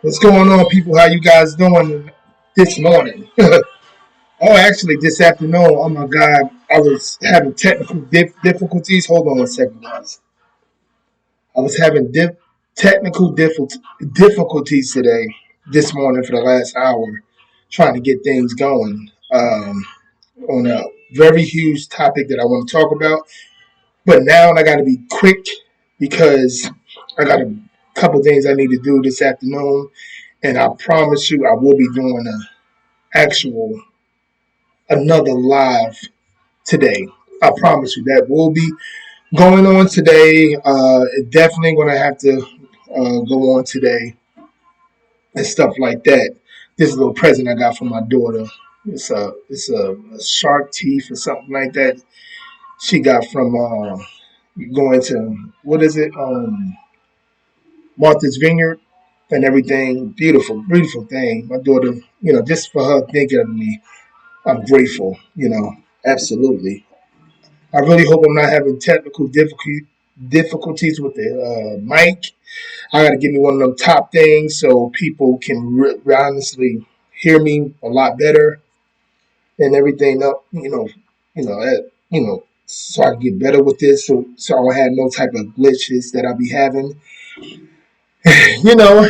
What's going on, people? How you guys doing this morning? Actually, this afternoon. Oh my God, I was having technical difficulties. Hold on one second, guys. I was having technical difficulties today, this morning for the last hour, trying to get things going on a very huge topic that I want to talk about. But now I got to be quick because I got a couple things I need to do this afternoon, and I promise you, I will be doing actual another live today. I promise you that will be going on today. Definitely going to have to go on today and stuff like that. This little present I got from my daughter. It's a shark teeth or something like that. She got from going to what is it? Martha's Vineyard and everything. Beautiful, beautiful thing. My daughter, just for her thinking of me, I'm grateful. Absolutely. I really hope I'm not having technical difficulties with the mic. I got to give me one of them top things so people can honestly hear me a lot better and everything up. So I can get better with this. So I don't have no type of glitches that I'll be having. you know,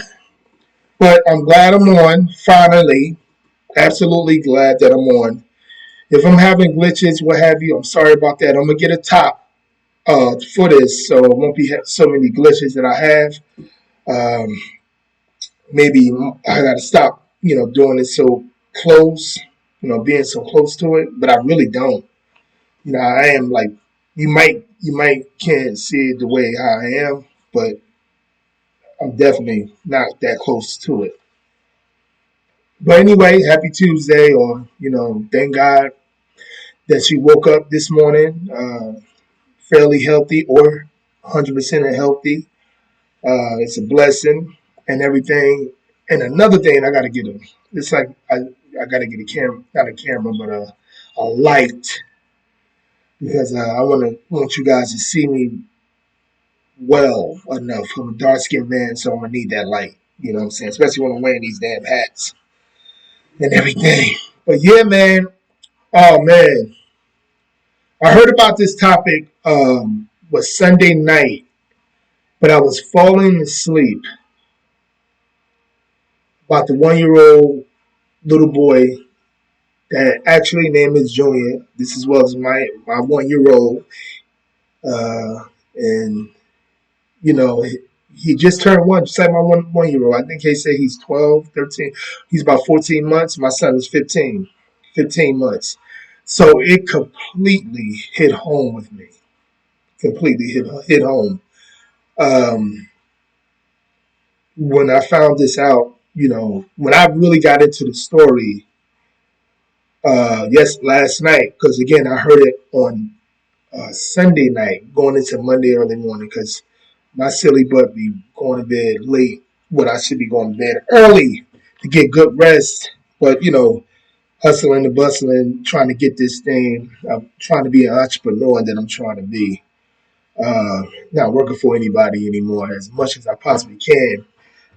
but I'm glad I'm on finally. Absolutely glad that I'm on. If I'm having glitches, what have you, I'm sorry about that. I'm gonna get a top for this, so it won't be so many glitches that I have. Um, Maybe I got to stop, doing it so close, being so close to it. But I really don't. I am like you might can't see it the way how I am, but I'm definitely not that close to it. But anyway, happy Tuesday, or thank God that she woke up this morning, fairly healthy or 100% healthy. It's a blessing and everything. And another thing, I got to get it's like I got to get a camera, not a camera, but a light because I want you guys to see me well enough. I'm a dark skinned man, so I'm gonna need that light. You know what I'm saying? Especially when I'm wearing these damn hats and everything. But yeah, man. Oh man, I heard about this topic was Sunday night, but I was falling asleep about the 1 year old little boy that actually name is Junior. This as well as my 1 year old, and you know he just turned one. Just like my 1 year old. I think they say he's 12, 13. He's about 14 months. My son is 15 months. So it completely hit home with me. Completely hit home. Um, when I found this out, when I really got into the story, yes, last night, because again, I heard it on Sunday night, going into Monday early morning, because my silly butt be going to bed late when I should be going to bed early to get good rest. But hustling and bustling, trying to get this thing. I'm trying to be an entrepreneur that I'm trying to be. Not working for anybody anymore as much as I possibly can.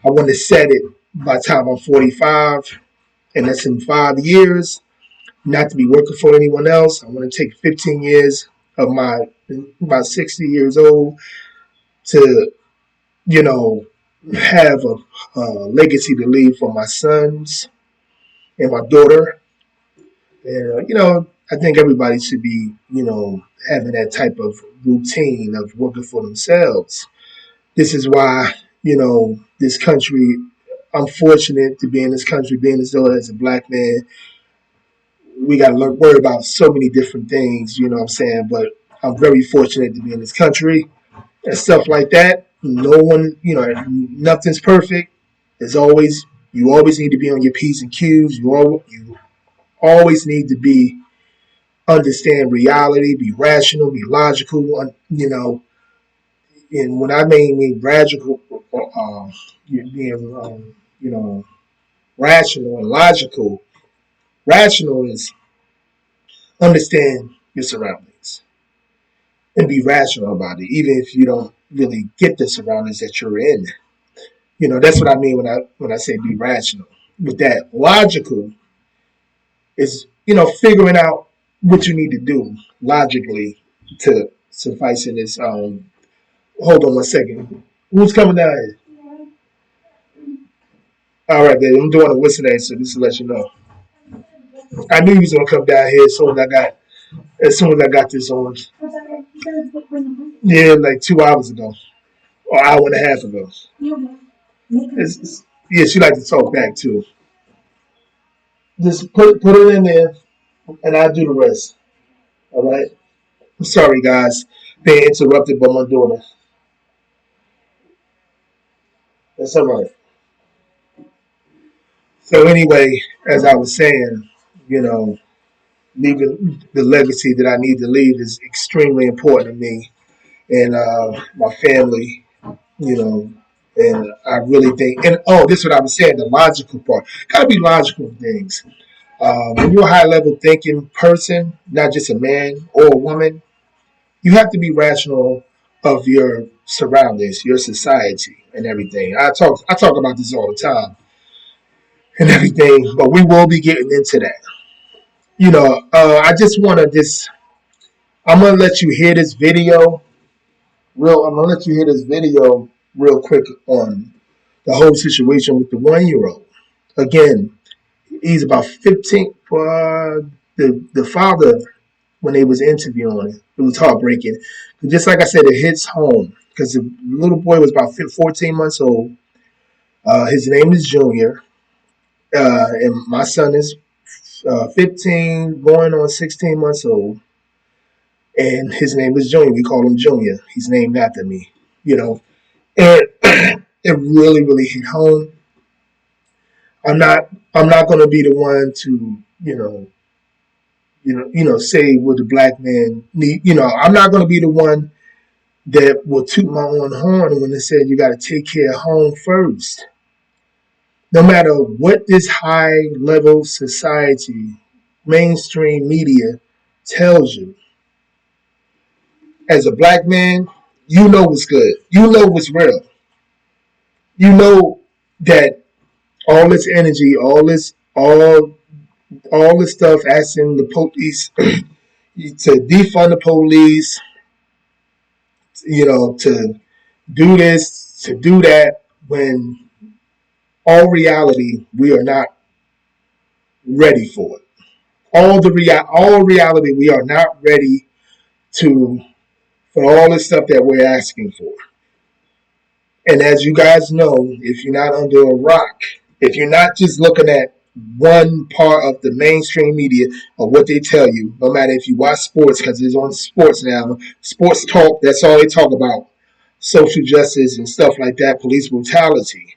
I want to set it by the time I'm 45, and that's in 5 years, not to be working for anyone else. I want to take 15 years of my about 60 years old to, you know, have a legacy to leave for my sons and my daughter. And, I think everybody should be, having that type of routine of working for themselves. This is why, this country, I'm fortunate to be in this country, being as though as a black man, we got to worry about so many different things, you know what I'm saying? But I'm very fortunate to be in this country and stuff like that. No one, nothing's perfect. There's always, you always need to be on your P's and Q's. You always need to be, understand reality, be rational, be logical, and when I mean rational, being, rational and logical, rational is understand your surroundings and be rational about it, even if you don't really get the surroundings that you're in. That's what I mean when I say be rational. With that, logical is figuring out what you need to do logically to suffice in this. Hold on one second. Who's coming down here? All right, baby. I'm doing a whistle answer just to let you know. I knew he was gonna come down here as soon as I got this on. Yeah, like 2 hours ago or hour and a half ago. Yeah, she like to talk back too. Just put it in there, and I'll do the rest. All right. I'm sorry, guys, being interrupted by my daughter. That's all right. So anyway, as I was saying, you know, leaving the legacy that I need to leave is extremely important to me and my family. You know, and I really think, and this is what I was saying, the logical part. Gotta be logical in things. When you're a high level thinking person, not just a man or a woman, you have to be rational of your surroundings, your society, and everything. I talk about this all the time and everything, but we will be getting into that. I just want to just. I'm gonna let you hear this video. I'm gonna let you hear this video real quick on the whole situation with the 1 year old. Again, he's about 15. The father, when they was interviewing him, it was heartbreaking. Just like I said, it hits home because the little boy was about 14 months old. His name is Junior, and my son is 15, going on 16 months old, and his name is Junior. We call him Junior. He's named after me, and it really, really hit home. I'm not, I'm not going to be the one to, say what the black man need. I'm not going to be the one that will toot my own horn when they said you got to take care of home first. No matter what this high level society, mainstream media tells you, as a black man, you know what's good. You know what's real. You know that all this energy, all this stuff asking the police to defund the police, to do this, to do that, when all reality we are not ready for it. All reality we are not ready to for all the stuff that we're asking for. And as you guys know, if you're not under a rock, if you're not just looking at one part of the mainstream media or what they tell you, no matter if you watch sports, because it's on sports now, sports talk, that's all they talk about. Social justice and stuff like that, police brutality.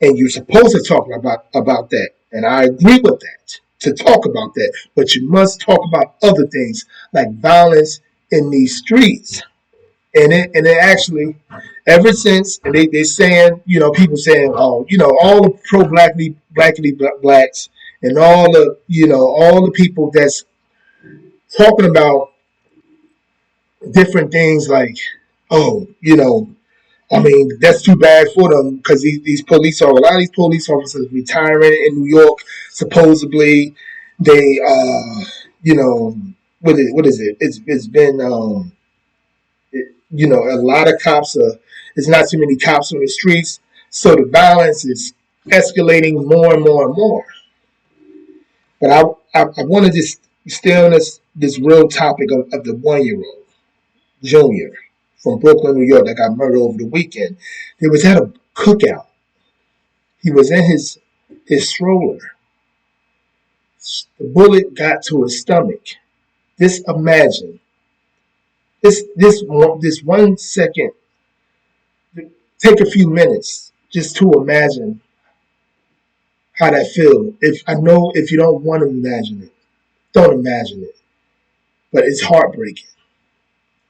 And you're supposed to talk about that. And I agree with that, to talk about that. But you must talk about other things like violence in these streets. And it actually, ever since, and they saying, people saying, oh, all the pro blackly blacks and all the people that's talking about different things like, oh, I mean, that's too bad for them because these police are a lot of these police officers retiring in New York. Supposedly, they, what is it? It's been, a lot of cops are. There's not too many cops on the streets, so the violence is escalating more and more and more. But I want to just stay on this real topic of the 1 year old Junior from Brooklyn, New York, that got murdered over the weekend. He was at a cookout. He was in his stroller. The bullet got to his stomach. Just imagine this 1 second. Take a few minutes just to imagine how that feels. If you don't want to imagine it, don't imagine it. But it's heartbreaking.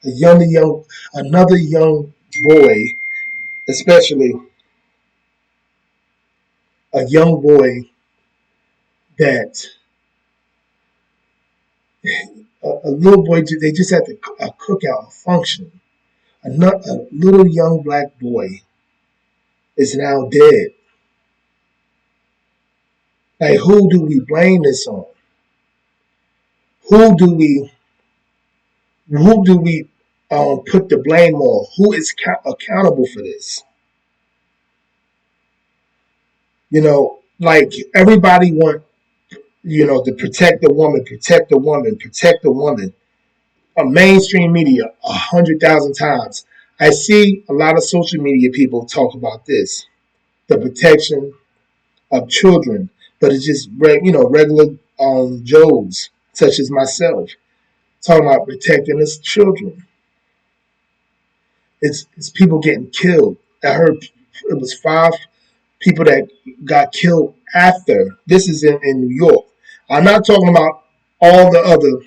Another young boy, especially a young boy that a little boy, they just had a cookout function. A little young black boy is now dead. Like, who do we blame this on? Who do we who do we put the blame on? Who is accountable for this? Like everybody want to protect the woman, protect the woman, protect the woman. Mainstream media 100,000 times. I see a lot of social media people talk about this, the protection of children, but it's just regular Joes such as myself talking about protecting us children. It's people getting killed. I heard it was 5 people that got killed after. This is in New York. I'm not talking about all the other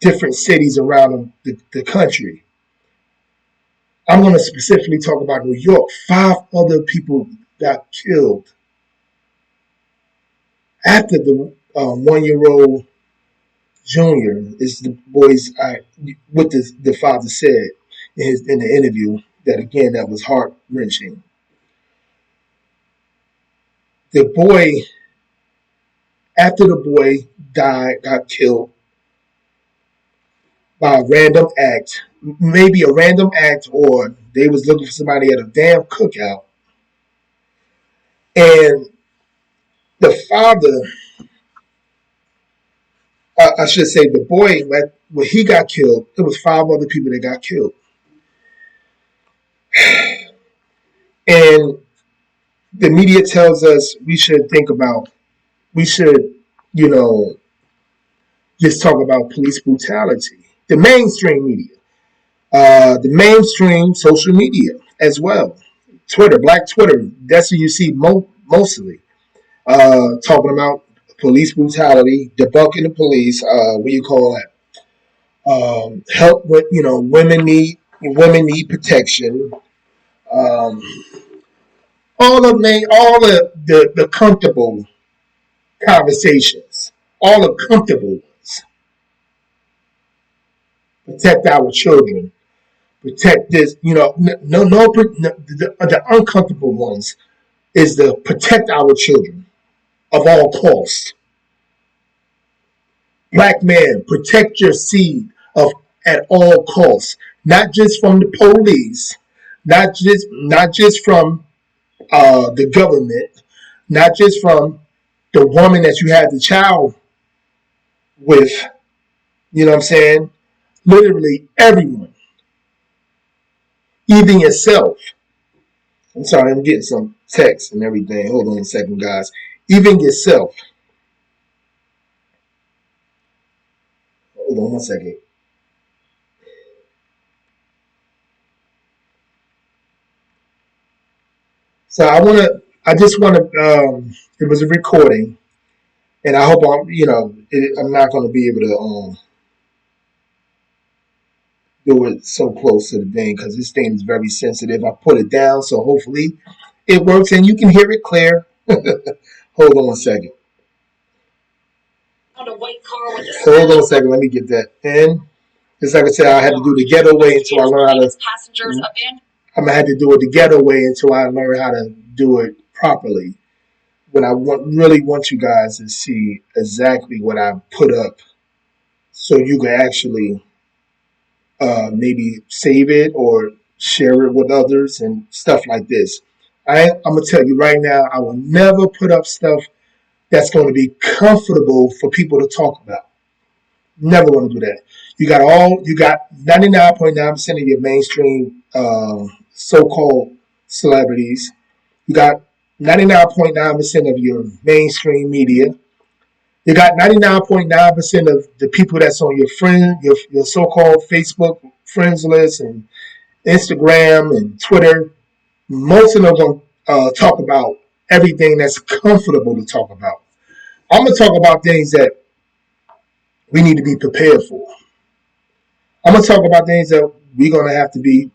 different cities around the country. I'm going to specifically talk about New York. 5 other people got killed after the 1-year-old Junior is the boys. What the father said in the interview. That was heart wrenching. The boy, after the boy got killed by a random act, maybe a random act, or they was looking for somebody at a damn cookout, and the father, I should say, the boy, when he got killed, there was 5 other people that got killed, and the media tells us we should, you know, just talk about police brutality. The mainstream media, the mainstream social media as well. Twitter, Black Twitter, that's what you see mostly. Talking about police brutality, debunking the police, what do you call that? Help with, women need protection. Um, all the comfortable conversations, all the comfortable ones. Protect our children. Protect this. The uncomfortable ones is to protect our children of all costs. Black man, protect your seed of at all costs, not just from the police, not just from the government, not just from the woman that you had the child with. You know what I'm saying? Literally everyone, even yourself. I'm sorry, I'm getting some text and everything. Hold on a second, guys. Even yourself. Hold on one second. So I just want to, it was a recording, and I hope I'm not going to be able to do it so close to the thing because this thing is very sensitive. I put it down, so hopefully it works and you can hear it clear. Hold on a second. Hold on a second. Let me get that in. Just like I said, I had to do the ghetto way until I learn how to. I'm gonna have to do it the ghetto way until I learn how to do it properly. But really want you guys to see exactly what I put up, so you can actually maybe save it or share it with others and stuff like this. I'm gonna tell you right now, I will never put up stuff that's going to be comfortable for people to talk about. Never going to do that. You got 99.9% of your mainstream so-called celebrities. You got 99.9% of your mainstream media. You got 99.9% of the people that's on your so-called Facebook friends list and Instagram and Twitter. Most of them talk about everything that's comfortable to talk about. I'm gonna talk about things that we need to be prepared for. I'm gonna talk about things that we're gonna have to be,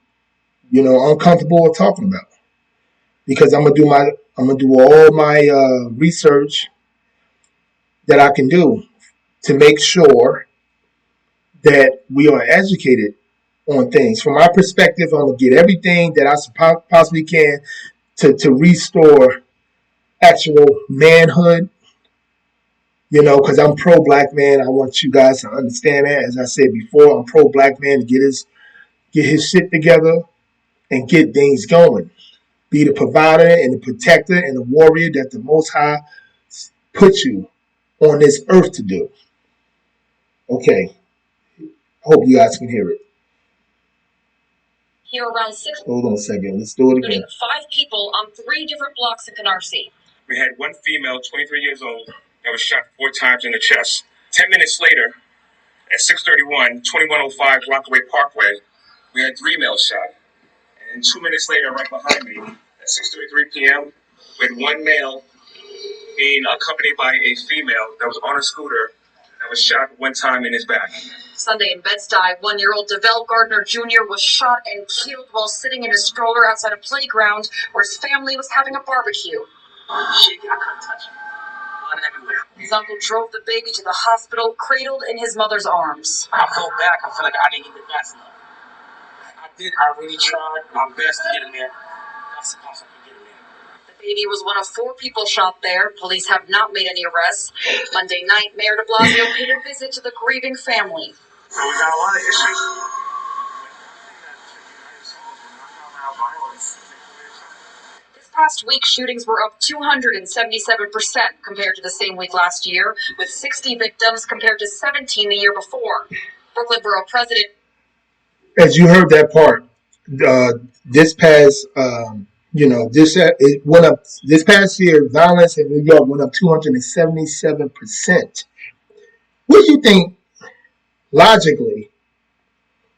uncomfortable talking about because I'm gonna do all my research that I can do to make sure that we are educated on things. From my perspective, I'm gonna get everything that I possibly can to restore actual manhood. Because I'm pro black man. I want you guys to understand that. As I said before, I'm pro black man to get his shit together and get things going. Be the provider and the protector and the warrior that the Most High put you on this earth to do. Okay. Hope you guys can hear it. Here around 6. Hold on a second. Let's do it again. 5 people on 3 different blocks in Canarsie. We had one female, 23 years old, that was shot 4 times in the chest. 10 minutes later, at 6:31, 2105 Rockaway Parkway, we had 3 males shot. And 2 minutes later, right behind me, at 6:33 p.m., we had 1 male being accompanied by a female that was on a scooter that was shot 1 time in his back. Sunday in Bed-Stuy, 1-year-old Devell Gardner Jr. was shot and killed while sitting in a stroller outside a playground where his family was having a barbecue. Shit, I couldn't touch him. Blood everywhere. His uncle drove the baby to the hospital, cradled in his mother's arms. I felt back. I feel like I didn't get the best enough. I really tried my best to get him there. That's the possible to get him there. The baby was one of 4 people shot there. Police have not made any arrests. Monday night, Mayor de Blasio paid a visit to the grieving family. So we got a lot of issues. This past week, shootings were up 277% compared to the same week last year, with 60 victims compared to 17 the year before. Brooklyn Borough President. As you heard that part, this past, it went up. This past year, violence in New York went up 277%. What do you think? Logically,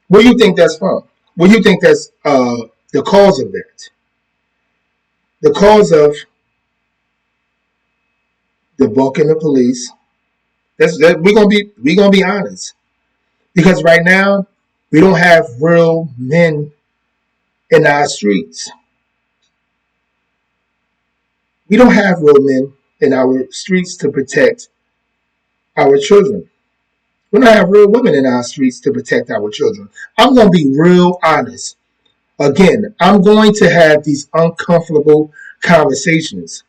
where do you think that's from? What do you think that's the cause of that? The cause of debunking the police. We're gonna be honest, because right now we don't have real men in our streets. We don't have real men in our streets to protect our children. We don't have real women in our streets to protect our children. I'm going to be real honest. Again, I'm going to have these uncomfortable conversations.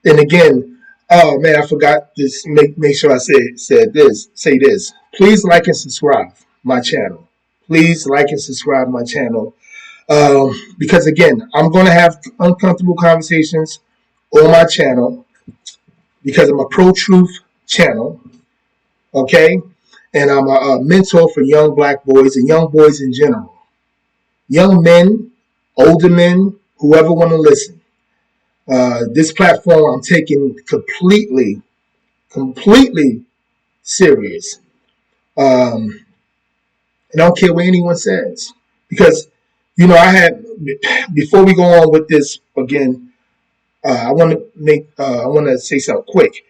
And again, oh man, I forgot to make sure I say this. Please like and subscribe my channel. Please like and subscribe my channel. Because again, I'm going to have uncomfortable conversations on my channel because I'm a pro-truth channel. Okay? And I'm a mentor for young black boys and young boys in general. Young men, older men, whoever want to listen. This platform I'm taking completely serious. I don't care what anyone says. Because, before we go on with this again, I want to say something quick.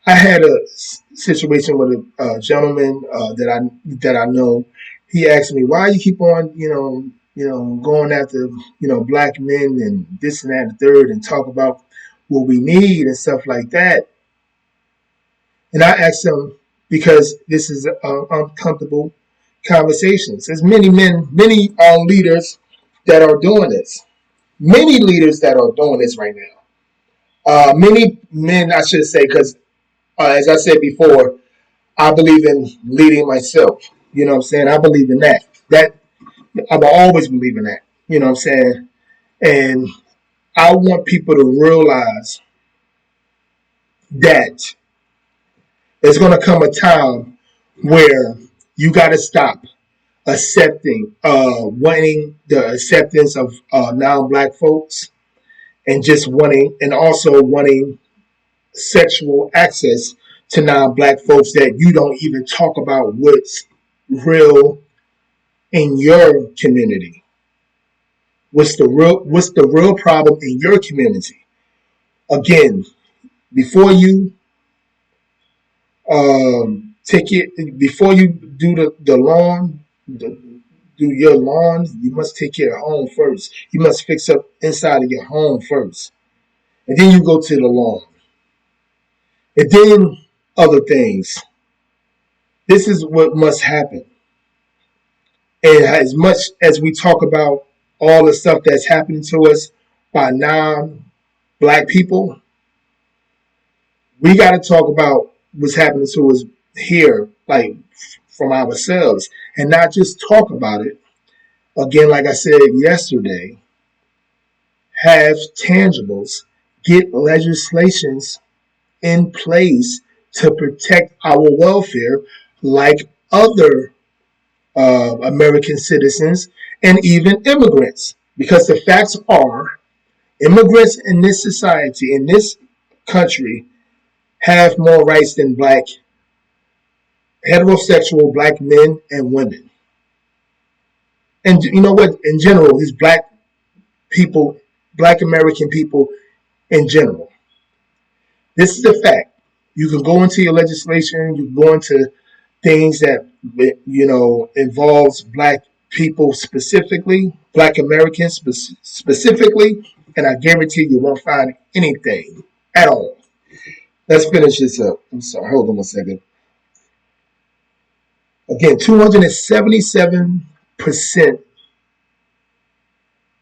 I had a situation with a gentleman that I know. He asked me, "Why you keep on, going after, black men and this and that and the third, and talk about what we need and stuff like that?" And I asked him because this is uncomfortable conversations. There's many leaders that are doing this. Many leaders that are doing this right now. Many men, I should say, because as I said before, I believe in leading myself. You know what I'm saying? I believe in that. I will always believe in that. You know what I'm saying? And I want people to realize that there's going to come a time where you got to stop wanting the acceptance of non-black folks, and also wanting sexual access to non-black folks that you don't even talk about what's real in your community. What's the real problem in your community? Again, before you before you do the lawn, do your lawn, you must take care of home first. You must fix up inside of your home first, and then you go to the lawn. And then other things. This is what must happen. And as much as we talk about all the stuff that's happening to us by non-black people, we got to talk about what's happening to us here, like from ourselves, and not just talk about it. Again, like I said yesterday, have tangibles, get legislations in place to protect our welfare, like other American citizens and even immigrants. Because the facts are, immigrants in this society, in this country, have more rights than black heterosexual black men and women. And you know what? In general, these black people, black American people in general. This is the fact. You can go into your legislation, you can go into things that involves black people specifically, black Americans specifically, and I guarantee you won't find anything at all. Let's finish this up. I'm sorry, hold on one second. Again, 277%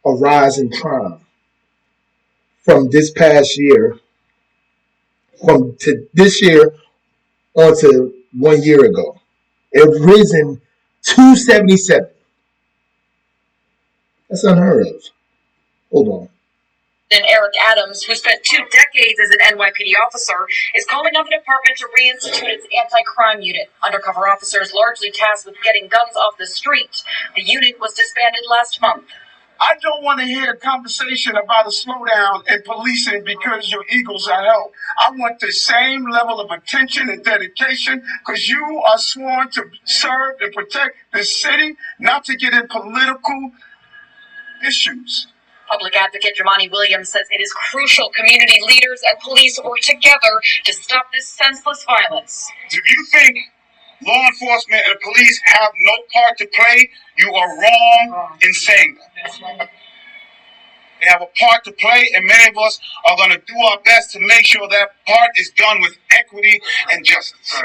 a rise in crime from this past year, from to this year on to 1 year ago. It risen 277. That's unheard of. Hold on. And Eric Adams, who spent 2 decades as an NYPD officer, is calling on the department to reinstitute its anti-crime unit. Undercover officers largely tasked with getting guns off the street. The unit was disbanded last month. I don't want to hear a conversation about a slowdown in policing because your eagles are held. I want the same level of attention and dedication because you are sworn to serve and protect this city, not to get in political issues. Public advocate Jamani Williams says it is crucial community leaders and police work together to stop this senseless violence. If you think law enforcement and police have no part to play, you are wrong in saying that. They have a part to play, and many of us are going to do our best to make sure that part is done with equity and justice.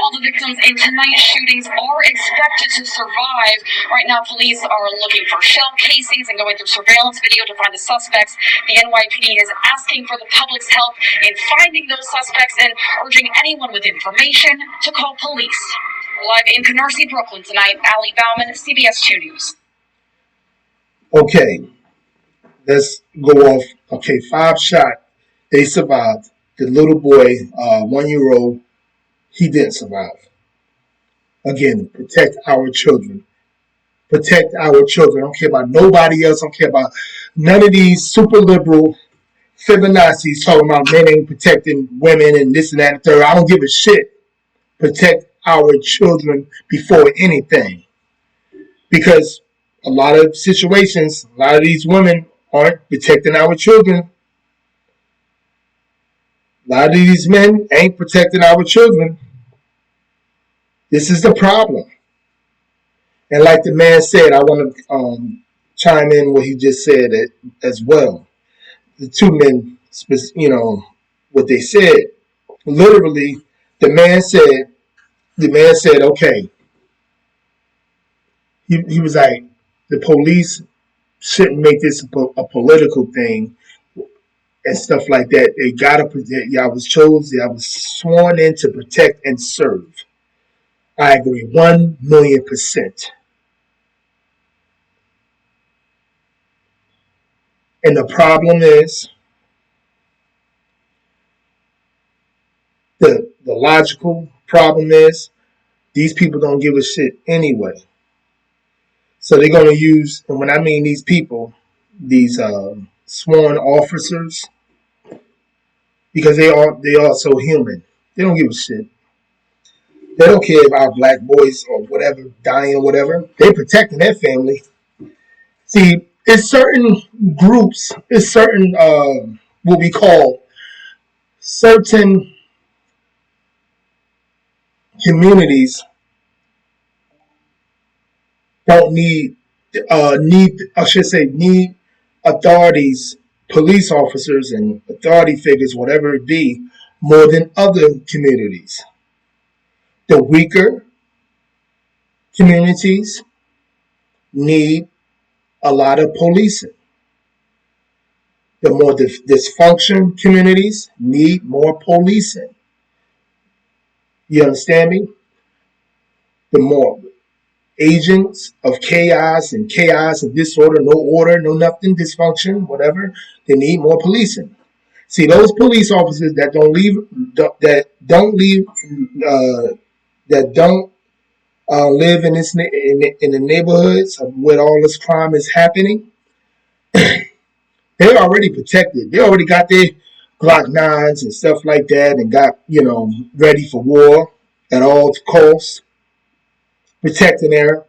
All the victims in tonight's shootings are expected to survive. Right now, police are looking for shell casings and going through surveillance video to find the suspects. The NYPD is asking for the public's help in finding those suspects and urging anyone with information to call police. We're live in Canarsie, Brooklyn tonight. Allie Bauman, CBS 2 News. Okay, let's go off. Okay, 5 shot. They survived. The little boy, 1-year-old, he didn't survive. Again, protect our children. Protect our children. I don't care about nobody else. I don't care about none of these super liberal feminazis talking about men ain't protecting women and this and that and third. I don't give a shit. Protect our children before anything. Because a lot of situations, a lot of these women aren't protecting our children. A lot of these men ain't protecting our children. This is the problem. And like the man said, I want to chime in what he just said as well. The two men, what they said. Literally, the man said, okay. He was like, the police shouldn't make this a political thing and stuff like that. They gotta protect. Y'all was chosen. Y'all was sworn in to protect and serve. I agree, 1,000,000%. And the problem is, the logical problem is, these people don't give a shit anyway. So they're going to use, and when I mean these people, these sworn officers, because they are so human. They don't give a shit. They don't care if our black boys or whatever dying or whatever. They protecting their family. See, it's certain groups, it's certain what we call certain communities don't need authorities, police officers and authority figures, whatever it be, more than other communities. The weaker, communities need a lot of policing. The more dysfunction communities need more policing. You understand me? The more agents of chaos and disorder, no order, no nothing, dysfunction, whatever, they need more policing. See, those police officers that don't leave, uh, that don't live in in the neighborhoods where all this crime is happening, they're already protected. They already got their Glock nines and stuff like that, and got ready for war at all costs, protecting their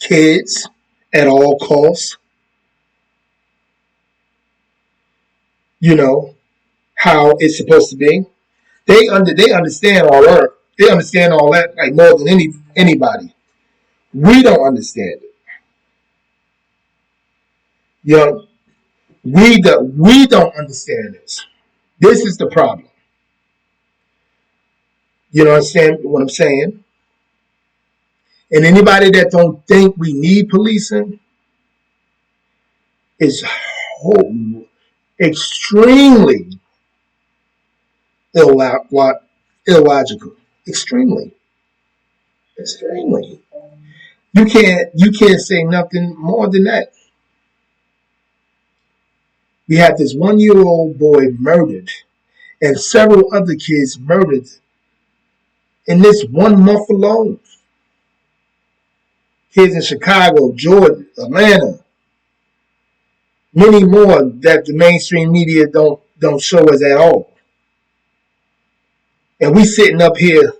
kids at all costs. You know how it's supposed to be. They understand all that. They understand all that like more than anybody. We don't understand it. You know, we don't understand this. This is the problem. You know understand what I'm saying? And anybody that don't think we need policing is extremely illogical. Extremely, extremely. You can't say nothing more than that. We had this 1 year old boy murdered and several other kids murdered in this 1 month alone. Kids in Chicago, Georgia, Atlanta, many more that the mainstream media don't show us at all. And we sitting up here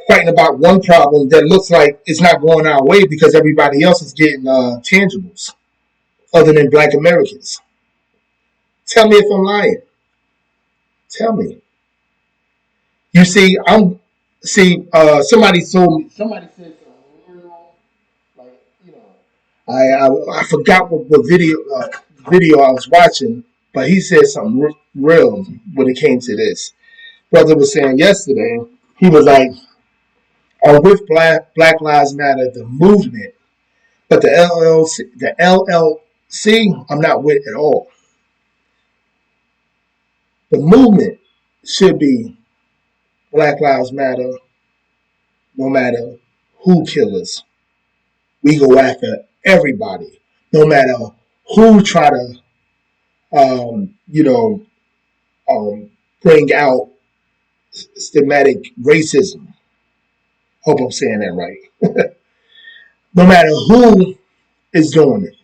fighting about one problem that looks like it's not going our way because everybody else is getting tangibles other than Black Americans. Tell me if I'm lying. Tell me. You see, somebody told me. Somebody said something real, like I forgot what video I was watching, but he said something real when it came to this. Brother was saying yesterday, he was like, "I'm with Black Lives Matter, the movement, but the LLC, I'm not with at all. The movement should be Black Lives Matter, no matter who kills us. We go after everybody, no matter who try to, um, you know, bring out systematic racism. Hope I'm saying that right. No matter who is doing it,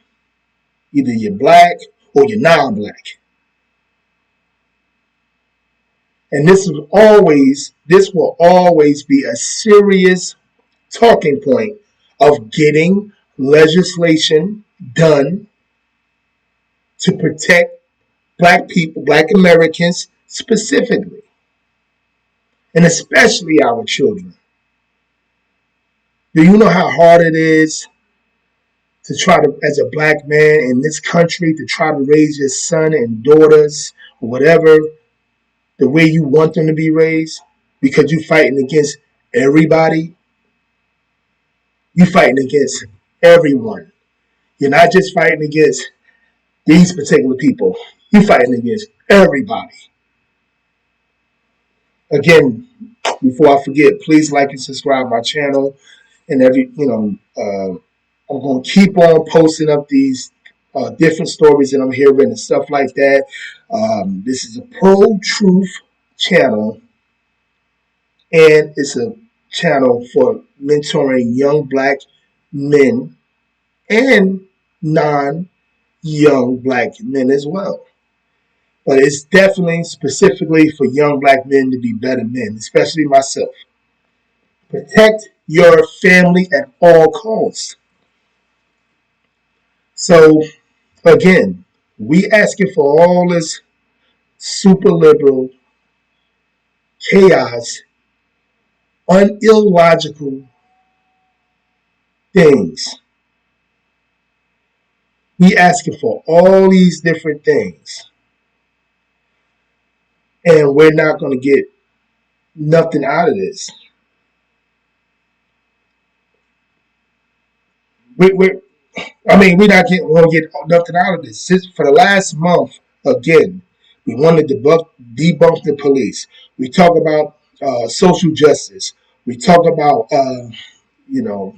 either you're black or you're non-black. And this will always be a serious talking point of getting legislation done to protect Black people, Black Americans specifically, and especially our children. Do you know how hard it is to try to, as a black man in this country, to try to raise your son and daughters or whatever the way you want them to be raised? Because you're fighting against everybody. You're fighting against everyone. You're not just fighting against these particular people. You're fighting against everybody. Again, before I forget, please like and subscribe my channel. And I'm going to keep on posting up these different stories that I'm hearing and stuff like that. This is a pro-truth channel, and it's a channel for mentoring young Black men and non-young Black men as well. But it's definitely specifically for young Black men to be better men, especially myself. Protect your family at all costs. So, again, we asking for all this super liberal chaos, unillogical things. We asking for all these different things, and we're not going to get nothing out of this. we I mean, we're not getting going to get nothing out of this. Since for the last month, again, we want to debunk the police. We talk about social justice. We talk about you know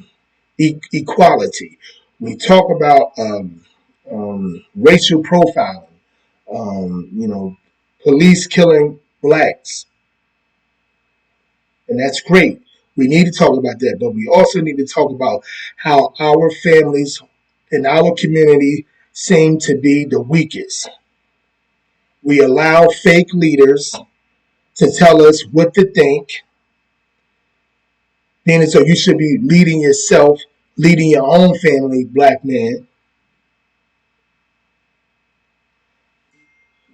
equality. We talk about racial profiling. You know, police killing blacks, and that's great. We need to talk about that, but we also need to talk about how our families in our community seem to be the weakest. We allow fake leaders to tell us what to think, meaning so you should be leading yourself, leading your own family, black man.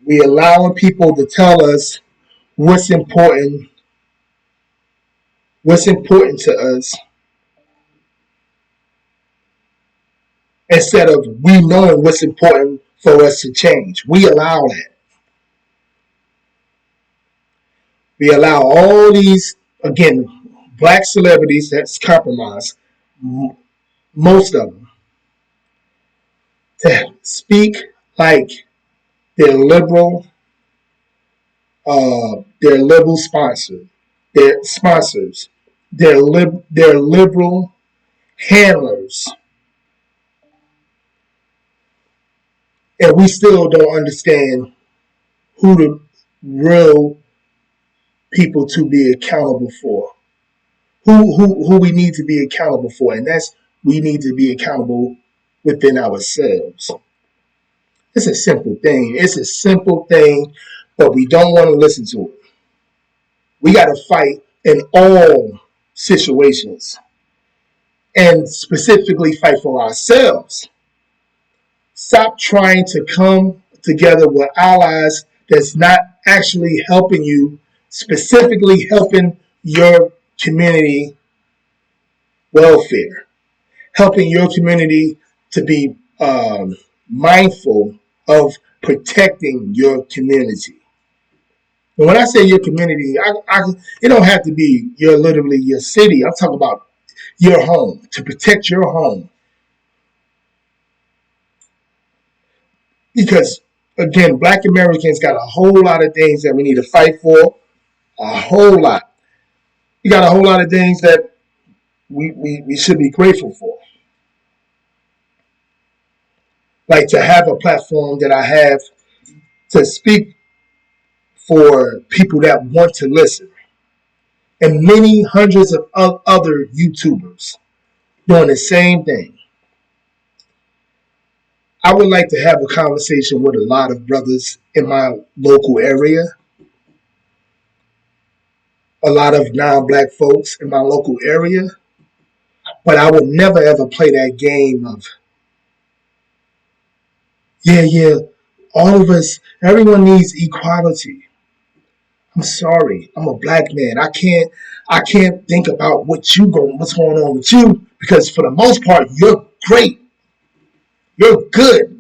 We allowing people to tell us what's important, what's important to us, instead of we knowing what's important for us to change. We allow that. We allow all these, again, black celebrities, that's compromised, most of them, to speak like they're liberal, their liberal sponsor, their sponsors, their liberal handlers, and we still don't understand who the real people to be accountable for, who we need to be accountable for, and that's we need to be accountable within ourselves. It's a simple thing. It's a simple thing, but we don't want to listen to it. We got to fight in all situations and specifically fight for ourselves. Stop trying to come together with allies that's not actually helping you, specifically helping your community welfare, helping your community to be mindful of protecting your community. And when I say your community, it don't have to be literally your city. I'm talking about your home, to protect your home. Because, again, black Americans got a whole lot of things that we need to fight for. A whole lot. We got a whole lot of things that we should be grateful for. Like to have a platform that I have to speak for people that want to listen. And many hundreds of other YouTubers doing the same thing. I would like to have a conversation with a lot of brothers in my local area, a lot of non-black folks in my local area, but I would never ever play that game of, yeah, all of us, everyone needs equality. I'm sorry, I'm a black man. I can't think about what's going on with you, because for the most part, you're great. You're good.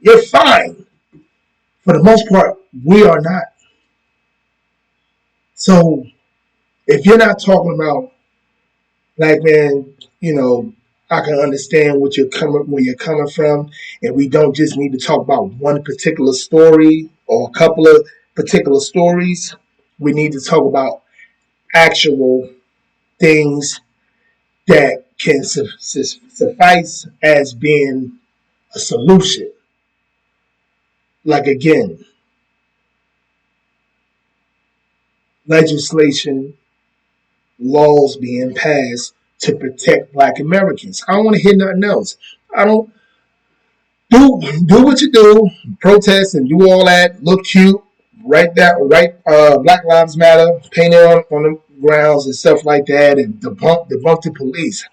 You're fine. For the most part, we are not. So if you're not talking about black man, I can understand where you're coming from, and we don't just need to talk about one particular story or a couple of particular stories. We need to talk about actual things that can suffice as being a solution. Like, again, legislation, laws being passed to protect black Americans. I don't want to hear nothing else. I don't do what you do, protest and do all that, look cute, write Black Lives Matter, paint it on the grounds and stuff like that, and debunk the police.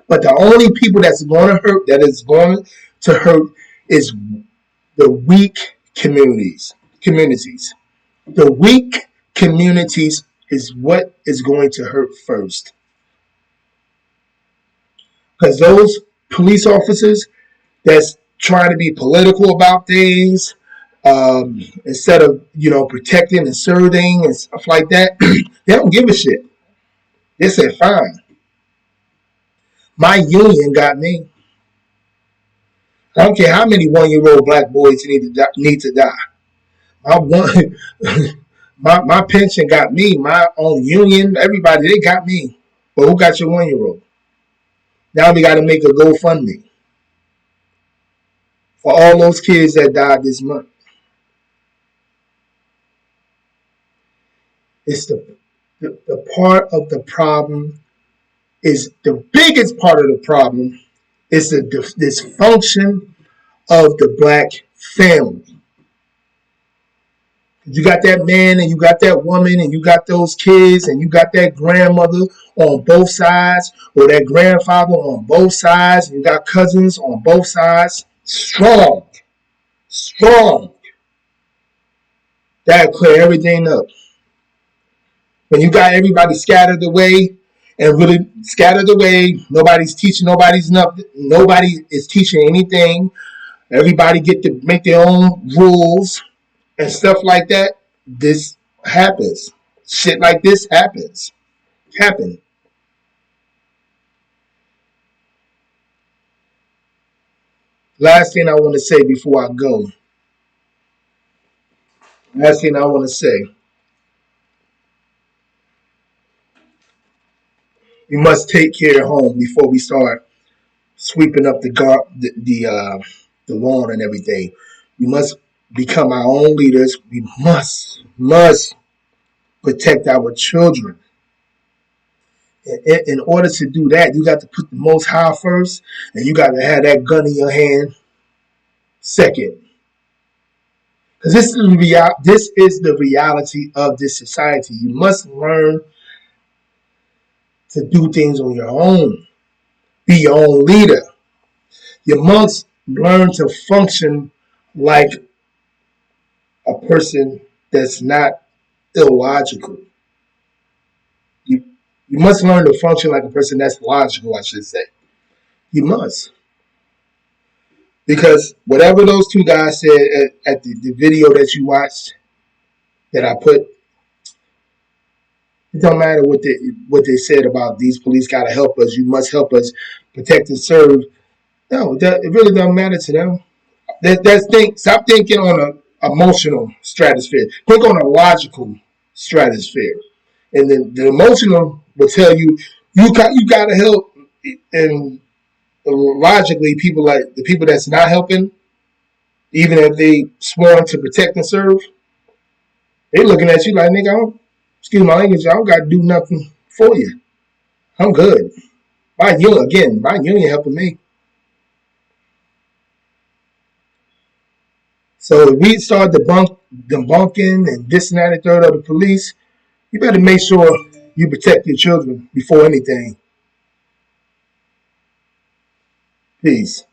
But the only people that is going to hurt is the weak communities. The weak communities is what is going to hurt first. Because those police officers that's trying to be political about things, instead of protecting and serving and stuff like that, they don't give a shit. They said fine. My union got me. I don't care how many 1-year-old black boys need to die. My one, my pension got me. My own union, everybody, they got me. But who got your 1-year-old? Now we got to make a GoFundMe for all those kids that died this month. It's the part of the problem is the biggest part of the problem is the dysfunction of the black family. You got that man and you got that woman and you got those kids and you got that grandmother on both sides or that grandfather on both sides. And you got cousins on both sides. Strong. That'll clear everything up. When you got everybody scattered away and really scattered away, nobody's teaching, nobody is teaching anything. Everybody get to make their own rules and stuff like that. This happens. Shit like this happens. Happen. Last thing I want to say before I go. Last thing I want to say. We must take care of home before we start sweeping up the lawn and everything. We must become our own leaders. We must protect our children. In order to do that, you got to put the Most High first, and you got to have that gun in your hand second. Because this is the reality of this society. You must learn to do things on your own. Be your own leader. You must learn to function like a person that's not illogical. You must learn to function like a person that's logical, I should say. You must. Because whatever those two guys said at the video that you watched, that I put, it don't matter what they said about these police gotta help us. You must help us protect and serve. No, it really doesn't matter to them. Stop thinking on an emotional stratosphere. Think on a logical stratosphere, and then the emotional will tell you you gotta help. And logically, the people that's not helping, even if they sworn to protect and serve, they looking at you like, nigga, excuse my language, I don't got to do nothing for you. I'm good. My union helping me. So if we start debunking and this and that and third of the police, you better make sure you protect your children before anything. Peace.